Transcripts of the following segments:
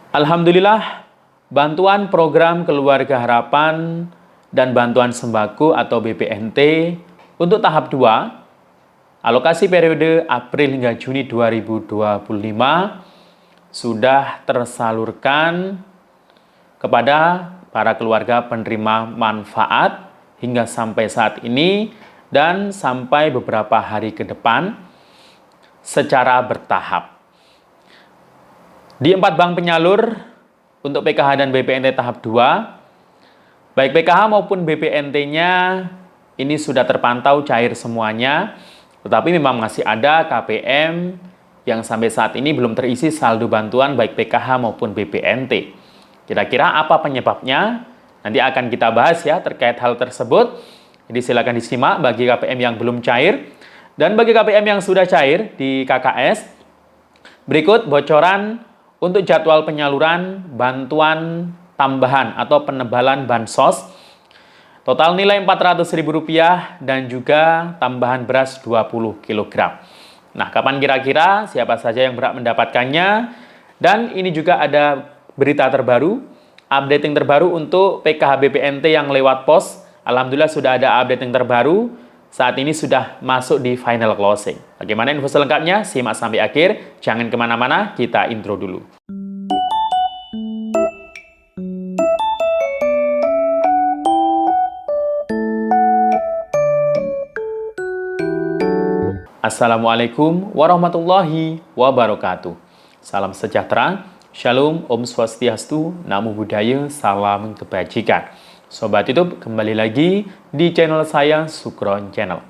Alhamdulillah, bantuan program Keluarga Harapan dan bantuan sembako atau BPNT untuk tahap 2, alokasi periode April hingga Juni 2025 sudah tersalurkan kepada para keluarga penerima manfaat hingga sampai saat ini dan sampai beberapa hari ke depan secara bertahap. Di 4 bank penyalur untuk PKH dan BPNT tahap 2, baik PKH maupun BPNT-nya ini sudah terpantau cair semuanya, tetapi memang masih ada KPM yang sampai saat ini belum terisi saldo bantuan baik PKH maupun BPNT. Kira-kira apa penyebabnya? Nanti akan kita bahas ya terkait hal tersebut. Jadi silakan disimak bagi KPM yang belum cair. Dan bagi KPM yang sudah cair di KKS, berikut bocoran untuk jadwal penyaluran bantuan tambahan atau penebalan bansos. Total nilai Rp400.000 dan juga tambahan beras 20 kg. Nah, kapan kira-kira siapa saja yang berhak mendapatkannya? Dan ini juga ada berita terbaru, updating terbaru untuk PKH BPNT yang lewat pos. Alhamdulillah sudah ada updating terbaru. Saat ini sudah masuk di final closing. Bagaimana info selengkapnya? Simak sampai akhir. Jangan kemana-mana, kita intro dulu. Assalamualaikum warahmatullahi wabarakatuh. Salam sejahtera, Shalom, Om Swastiastu, Namo Buddhaya, Salam Kebajikan. Sobat YouTube, kembali lagi di channel saya, Sukron Channel.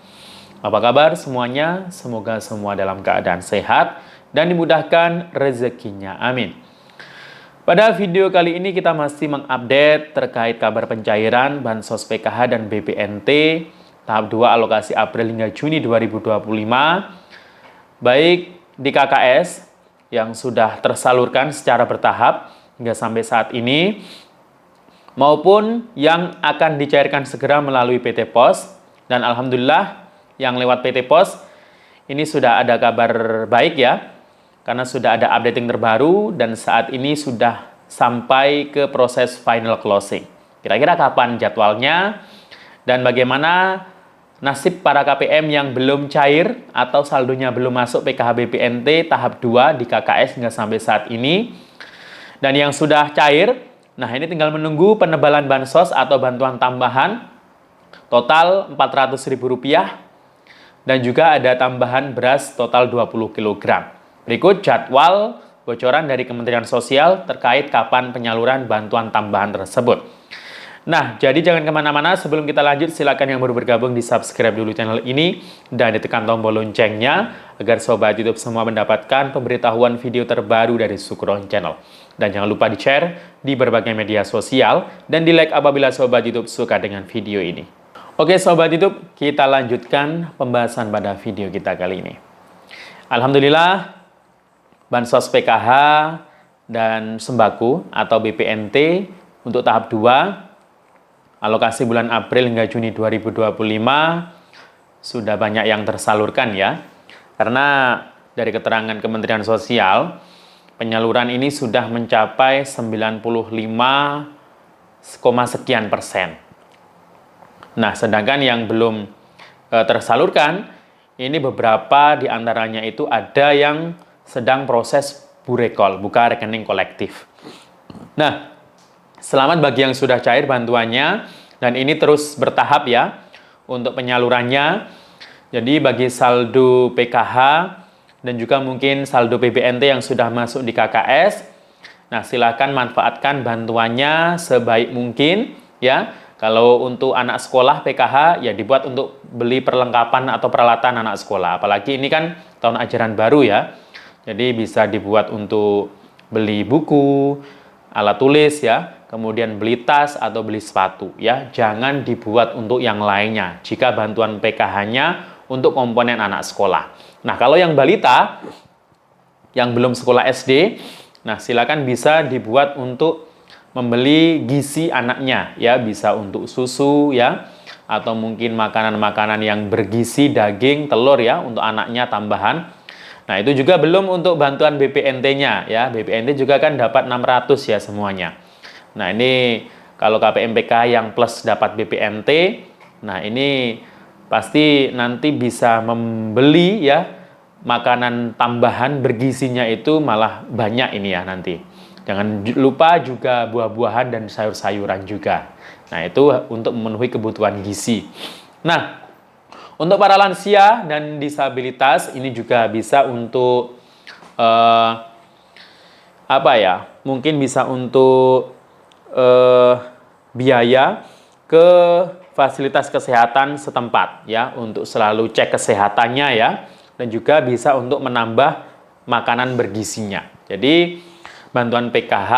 Apa kabar semuanya? Semoga semua dalam keadaan sehat dan dimudahkan rezekinya. Amin. Pada video kali ini kita masih mengupdate terkait kabar pencairan Bansos PKH dan BPNT tahap 2 alokasi April hingga Juni 2025, baik di KKS yang sudah tersalurkan secara bertahap hingga sampai saat ini, maupun yang akan dicairkan segera melalui PT Pos. Dan Alhamdulillah yang lewat PT Pos ini sudah ada kabar baik ya, karena sudah ada updating terbaru dan saat ini sudah sampai ke proses final closing. Kira-kira kapan jadwalnya dan bagaimana nasib para KPM yang belum cair atau saldonya belum masuk PKH BPNT tahap 2 di KKS hingga sampai saat ini. Dan yang sudah cair, nah ini tinggal menunggu penebalan bansos atau bantuan tambahan total Rp400.000 dan juga ada tambahan beras total 20 kg. Berikut jadwal bocoran dari Kementerian Sosial terkait kapan penyaluran bantuan tambahan tersebut. Nah, jadi jangan kemana-mana. Sebelum kita lanjut, silakan yang baru bergabung di subscribe dulu channel ini dan ditekan tombol loncengnya agar sobat YouTube semua mendapatkan pemberitahuan video terbaru dari Sukron Channel. Dan jangan lupa di-share di berbagai media sosial dan di-like apabila sobat YouTube suka dengan video ini. Oke sobat YouTube, kita lanjutkan pembahasan pada video kita kali ini. Alhamdulillah, Bansos PKH dan sembako atau BPNT untuk tahap 2 alokasi bulan April hingga Juni 2025 sudah banyak yang tersalurkan ya. Karena dari keterangan Kementerian Sosial, penyaluran ini sudah mencapai 95, sekian %. Nah, sedangkan yang belum tersalurkan, ini beberapa diantaranya itu ada yang sedang proses burekol, buka rekening kolektif. Nah, selamat bagi yang sudah cair bantuannya dan ini terus bertahap ya untuk penyalurannya. Jadi bagi saldo PKH dan juga mungkin saldo BPNT yang sudah masuk di KKS, nah silakan manfaatkan bantuannya sebaik mungkin ya. Kalau untuk anak sekolah PKH ya dibuat untuk beli perlengkapan atau peralatan anak sekolah. Apalagi ini kan tahun ajaran baru ya. Jadi bisa dibuat untuk beli buku, alat tulis ya, kemudian beli tas atau beli sepatu ya. Jangan dibuat untuk yang lainnya jika bantuan PKH-nya untuk komponen anak sekolah. Nah, kalau yang balita yang belum sekolah SD, nah silakan bisa dibuat untuk membeli gizi anaknya ya, bisa untuk susu ya, atau mungkin makanan-makanan yang bergizi daging, telur ya untuk anaknya tambahan. Nah, itu juga belum untuk bantuan BPNT-nya ya. BPNT juga kan dapat 600 ya semuanya. Nah, ini kalau KPM-PKH yang plus dapat BPNT, nah ini pasti nanti bisa membeli ya makanan tambahan bergizinya itu malah banyak ini ya nanti. Jangan lupa juga buah-buahan dan sayur-sayuran juga. Nah, itu untuk memenuhi kebutuhan gizi. Nah, untuk para lansia dan disabilitas ini juga bisa untuk apa ya? Mungkin bisa untuk biaya ke fasilitas kesehatan setempat ya untuk selalu cek kesehatannya ya dan juga bisa untuk menambah makanan bergizinya. Jadi bantuan PKH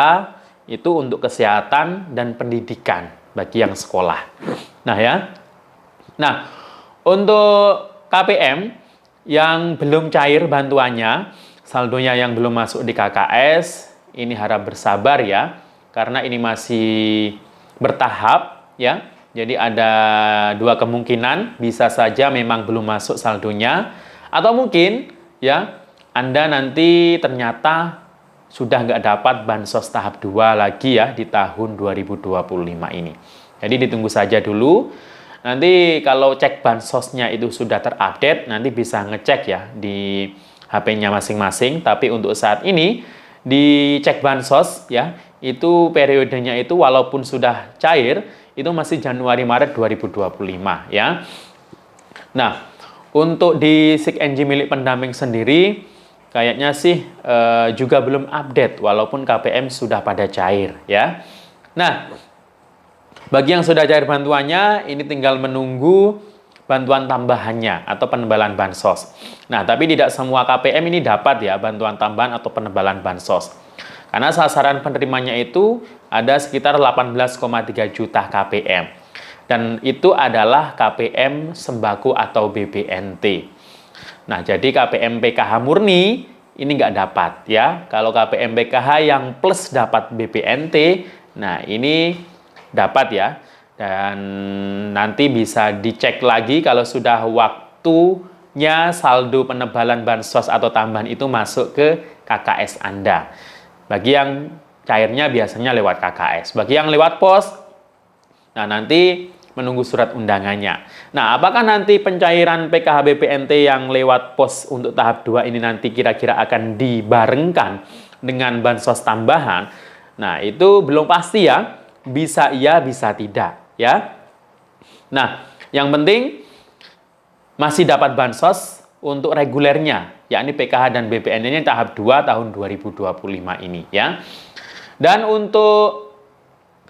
itu untuk kesehatan dan pendidikan bagi yang sekolah. Nah ya. Nah, untuk KPM yang belum cair bantuannya, saldonya yang belum masuk di KKS, ini harap bersabar ya, karena ini masih bertahap ya. Jadi ada dua kemungkinan, bisa saja memang belum masuk saldonya, atau mungkin ya Anda nanti ternyata sudah nggak dapat bansos tahap 2 lagi ya di tahun 2025 ini. Jadi ditunggu saja dulu. Nanti kalau cek bansosnya itu sudah terupdate, nanti bisa ngecek ya di HP-nya masing-masing. Tapi untuk saat ini, di cek bansos ya, itu periodenya itu walaupun sudah cair, itu masih Januari-Maret 2025 ya. Nah, untuk di SIG-NG milik pendamping sendiri, kayaknya sih juga belum update, walaupun KPM sudah pada cair ya. Nah, bagi yang sudah cair bantuannya, ini tinggal menunggu bantuan tambahannya atau penebalan bansos. Nah, tapi tidak semua KPM ini dapat ya bantuan tambahan atau penebalan bansos. Karena sasaran penerimanya itu ada sekitar 18,3 juta KPM. Dan itu adalah KPM sembako atau BPNT. Nah, jadi KPM PKH murni ini nggak dapat ya. Kalau KPM PKH yang plus dapat BPNT, nah ini dapat ya, dan nanti bisa dicek lagi kalau sudah waktunya saldo penebalan bansos atau tambahan itu masuk ke KKS Anda. Bagi yang cairnya biasanya lewat KKS, bagi yang lewat pos, nah nanti menunggu surat undangannya. Nah, apakah nanti pencairan PKH BPNT yang lewat pos untuk tahap 2 ini nanti kira-kira akan dibarengkan dengan bansos tambahan? Nah, itu belum pasti ya. Bisa iya, bisa tidak, ya. Nah, yang penting masih dapat bansos untuk regulernya, yakni PKH dan BPNT-nya tahap 2 tahun 2025 ini, ya. Dan untuk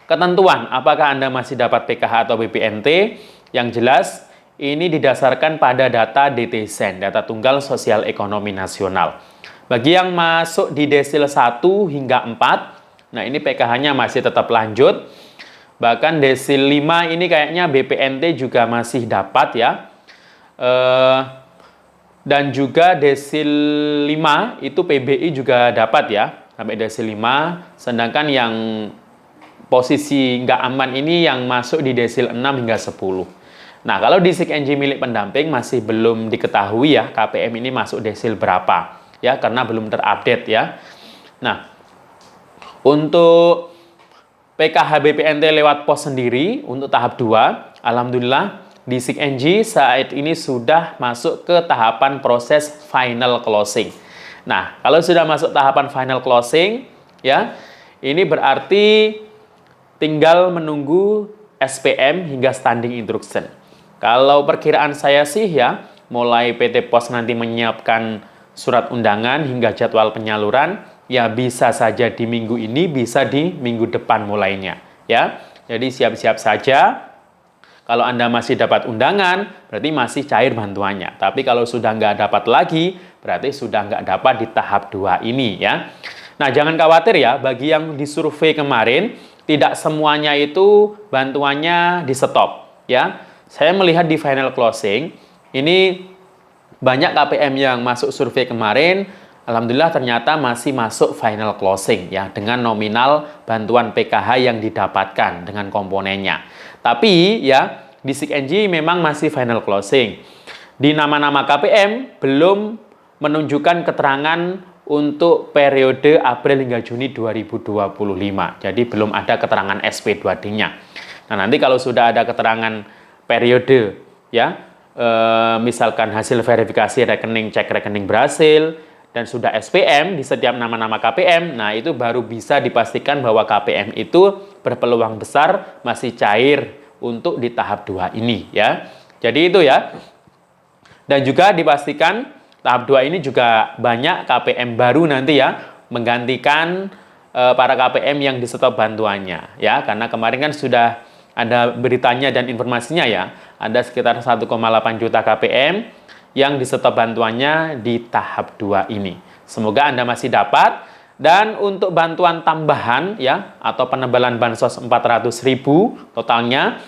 ketentuan, apakah Anda masih dapat PKH atau BPNT? Yang jelas, ini didasarkan pada data DTSEN, Data Tunggal Sosial Ekonomi Nasional. Bagi yang masuk di desil 1 hingga 4, nah, ini PKH-nya masih tetap lanjut. Bahkan desil 5 ini kayaknya BPNT juga masih dapat ya. Dan juga desil 5 itu PBI juga dapat ya. Sampai desil 5. Sedangkan yang posisi nggak aman ini yang masuk di desil 6 hingga 10. Nah, kalau di SIG-NG milik pendamping masih belum diketahui ya KPM ini masuk desil berapa. Ya, karena belum terupdate ya. Nah, untuk PKH BPNT lewat pos sendiri untuk tahap 2, alhamdulillah di SIG-NG saat ini sudah masuk ke tahapan proses final closing. Nah, kalau sudah masuk tahapan final closing, ya, ini berarti tinggal menunggu SPM hingga standing instruction. Kalau perkiraan saya sih ya, mulai PT POS nanti menyiapkan surat undangan hingga jadwal penyaluran, ya bisa saja di minggu ini, bisa di minggu depan mulainya. Ya, jadi siap-siap saja. Kalau Anda masih dapat undangan, berarti masih cair bantuannya. Tapi kalau sudah nggak dapat lagi, berarti sudah nggak dapat di tahap 2 ini ya. Nah, jangan khawatir ya, bagi yang disurvei kemarin, tidak semuanya itu bantuannya di stop ya. Saya melihat di final closing, ini banyak KPM yang masuk survei kemarin, alhamdulillah ternyata masih masuk final closing ya dengan nominal bantuan PKH yang didapatkan dengan komponennya. Tapi ya di SIG-NG memang masih final closing. Di nama-nama KPM belum menunjukkan keterangan untuk periode April hingga Juni 2025. Jadi belum ada keterangan SP2D-nya. Nah, nanti kalau sudah ada keterangan periode, ya, misalkan hasil verifikasi rekening, cek rekening berhasil, dan sudah SPM di setiap nama-nama KPM, nah itu baru bisa dipastikan bahwa KPM itu berpeluang besar masih cair untuk di tahap 2 ini, ya. Jadi itu ya. Dan juga dipastikan tahap 2 ini juga banyak KPM baru nanti ya, menggantikan para KPM yang di stop bantuannya ya, karena kemarin kan sudah ada beritanya dan informasinya ya, ada sekitar 1,8 juta KPM yang di stop bantuannya di tahap 2 ini. Semoga Anda masih dapat. Dan untuk bantuan tambahan ya, atau penebalan bansos 400.000 totalnya,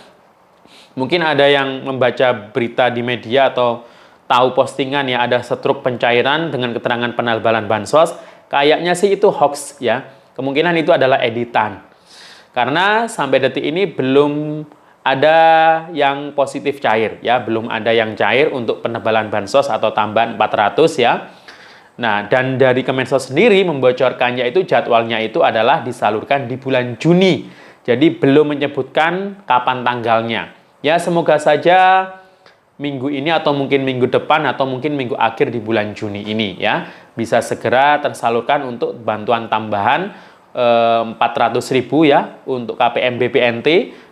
mungkin ada yang membaca berita di media atau tahu postingan ya, ada struk pencairan dengan keterangan penebalan bansos, kayaknya sih itu hoax ya. Kemungkinan itu adalah editan. Karena sampai detik ini belum ada yang positif cair ya, belum ada yang cair untuk penebalan bansos atau tambahan 400 ya. Nah, dan dari Kemensos sendiri membocorkannya itu jadwalnya itu adalah disalurkan di bulan Juni. Jadi belum menyebutkan kapan tanggalnya. Ya, semoga saja minggu ini atau mungkin minggu depan atau mungkin minggu akhir di bulan Juni ini ya, bisa segera tersalurkan untuk bantuan tambahan 400.000 ya untuk KPM BPNT,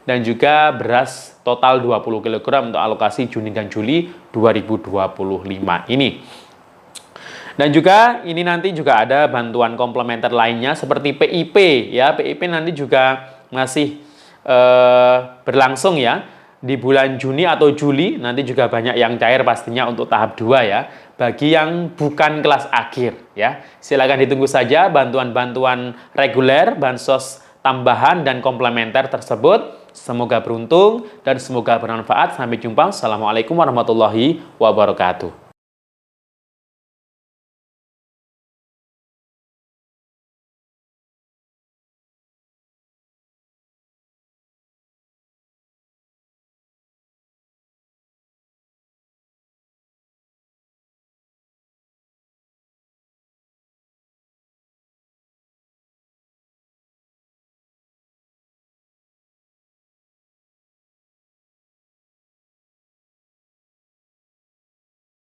dan juga beras total 20 kg untuk alokasi Juni dan Juli 2025 ini. Dan juga ini nanti juga ada bantuan komplementer lainnya seperti PIP ya. PIP nanti juga masih berlangsung ya. Di bulan Juni atau Juli nanti juga banyak yang cair pastinya untuk tahap 2 ya. Bagi yang bukan kelas akhir ya, silakan ditunggu saja bantuan-bantuan reguler, bansos tambahan dan komplementer tersebut. Semoga beruntung dan semoga bermanfaat. Sampai jumpa. Assalamualaikum warahmatullahi wabarakatuh.